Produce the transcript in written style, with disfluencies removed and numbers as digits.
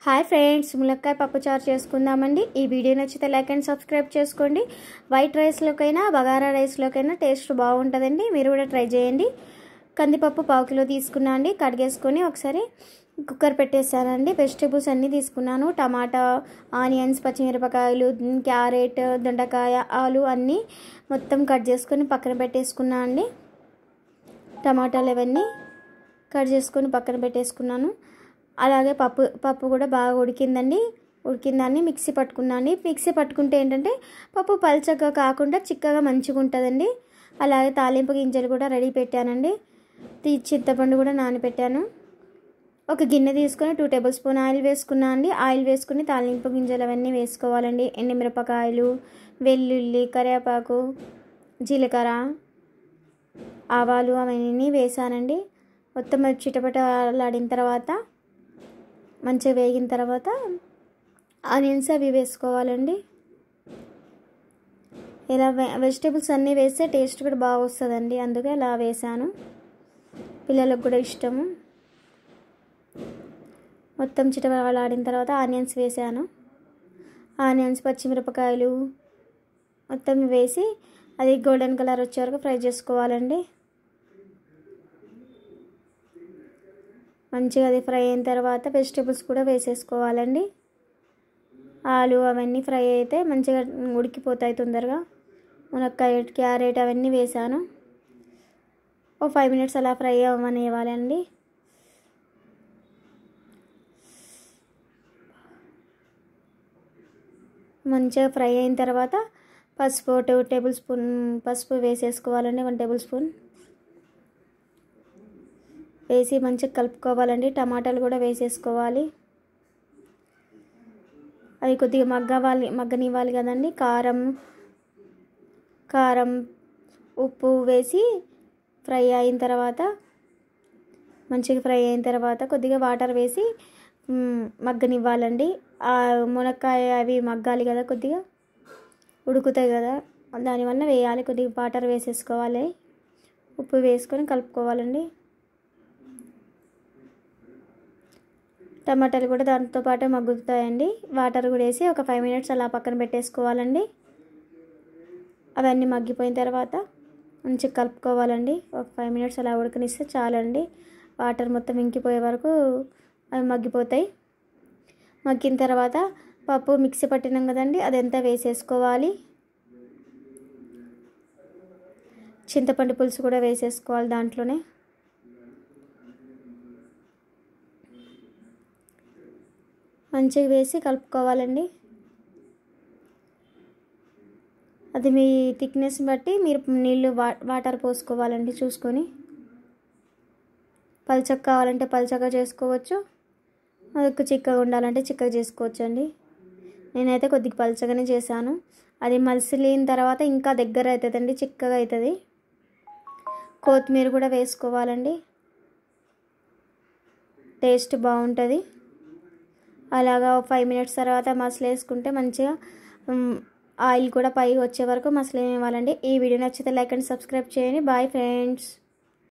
Hi friends, ములక్కాయ పప్పుచారు చేసుకుందామండి. ఈ వీడియో నచ్చితే లైక్ అండ్ సబ్స్క్రైబ్ చేసుకోండి. వైట్ రైస్లోకైనా బగారా రైస్లోకైనా టేస్ట్ బాగుంటుందండి. మీరు కూడా ట్రై చేయండి. కందిపప్పు 1/2 కిలో తీసుకున్నా అండి. కడిగేసుకొని ఒకసారి కుక్కర్ పెట్టేసానండి. వెజిటేబుల్స్ అన్నీ తీసుకున్నాను. టమాటా, ఆనియన్స్, పచ్చిమిరపకాయలు, క్యారెట్, దొండకాయ, ఆలు అన్నీ మొత్తం కట్ చేసుకొని పక్కన పెట్టేసుకున్నా అండి. టమాటాలు ఇవన్నీ కట్ చేసుకొని పక్కన పెట్టేసుకున్నాను. అలాగే పప్పు కూడా బాగా ఉడికిందండి. ఉడికిందాన్ని మిక్సీ పట్టుకున్నాను. మిక్సీ పట్టుకుంటే ఏంటంటే పప్పు పల్చగా కాకుండా చిక్కగా మంచిగా ఉంటుందండి. అలాగే తాలింపు గింజలు కూడా రెడీ పెట్టానండి. చింతపండు కూడా నానబెట్టాను. ఒక గిన్నె తీసుకొని 2 టేబుల్ స్పూన్ ఆయిల్ వేసుకున్నా అండి. ఆయిల్ వేసుకుని తాలింపు గింజలు అవన్నీ వేసుకోవాలండి. ఎండుమిరపకాయలు, వెల్లుల్లి, కరివేపాకు, జీలకర్ర, ఆవాలు అవన్నీ వేసానండి. మొత్తం చిటపటలాడిన తర్వాత మంచిగా వేగిన తర్వాత ఆనియన్స్ అవి వేసుకోవాలండి. ఇలా వెజిటేబుల్స్ అన్నీ వేస్తే టేస్ట్ కూడా బాగా వస్తుందండి. అందుకే అలా వేసాను. పిల్లలకు కూడా ఇష్టము. మొత్తం చిటపటలాడిన తర్వాత ఆనియన్స్ వేసాను. ఆనియన్స్, పచ్చిమిరపకాయలు మొత్తం వేసి అది గోల్డెన్ కలర్ వచ్చే వరకు ఫ్రై చేసుకోవాలండి. మంచిగా అది ఫ్రై అయిన తర్వాత వెజిటేబుల్స్ కూడా వేసేసుకోవాలండి. ఆలు అవన్నీ ఫ్రై అయితే మంచిగా ఉడికిపోతాయి తొందరగా. మునక్కాయ, క్యారెట్ అవన్నీ వేసాను. 5 మినిట్స్ అలా ఫ్రై అవ్వనివ్వాలండి. మంచిగా ఫ్రై అయిన తర్వాత పసుపు 2 టేబుల్ స్పూన్ పసుపు వేసేసుకోవాలండి. 1 టేబుల్ స్పూన్ వేసి మంచిగా కలుపుకోవాలండి. టమాటాలు కూడా వేసేసుకోవాలి. అది కొద్దిగా మగ్గనివ్వాలి కదండి. కారం ఉప్పు వేసి మంచిగా ఫ్రై అయిన తర్వాత కొద్దిగా వాటర్ వేసి మగ్గనివ్వాలండి. మునక్కాయ అవి మగ్గాలి కదా, కొద్దిగా ఉడుకుతాయి కదా, దానివల్ల వేయాలి. కొద్దిగా వాటర్ వేసేసుకోవాలి. ఉప్పు వేసుకొని కలుపుకోవాలండి. టమాటాలు కూడా దాంతో పాటు మగ్గుతాయండి. వాటర్ కూడా వేసి ఒక 5 మినిట్స్ అలా పక్కన పెట్టేసుకోవాలండి. అవన్నీ మగ్గిపోయిన తర్వాత మంచిగా కలుపుకోవాలండి. ఒక 5 మినిట్స్ అలా ఉడకనిస్తే చాలండి. వాటర్ మొత్తం ఇంకిపోయే వరకు అవి మగ్గిపోతాయి. మగ్గిన తర్వాత పప్పు మిక్సీ పట్టినాం కదండి, అదంతా వేసేసుకోవాలి. చింతపండు పులుసు కూడా వేసేసుకోవాలి దాంట్లోనే. మంచిగా వేసి కలుపుకోవాలండి. అది మీ థిక్నెస్ బట్టి మీరు నీళ్ళు వాటర్ పోసుకోవాలండి చూసుకొని. పల్చగా కావాలంటే పల్చగా చేసుకోవచ్చు, అది చిక్కగా ఉండాలంటే చిక్కగా చేసుకోవచ్చు అండి. నేనైతే కొద్దిగా పల్చగానే చేశాను. అది మసిలిన తర్వాత ఇంకా దగ్గర అవుతుందండి, చిక్కగా అవుతుంది. కొత్తిమీర కూడా వేసుకోవాలండి, టేస్ట్ బాగుంటుంది. అలాగా 5 మినిట్స్ తర్వాత మసలేసుకుంటే మంచిగా ఆయిల్ కూడా పైకి వచ్చే వరకు మసలేనివ్వాలండి. ఈ వీడియో నచ్చితే లైక్ అండ్ సబ్స్క్రైబ్ చేయండి. Bye friends.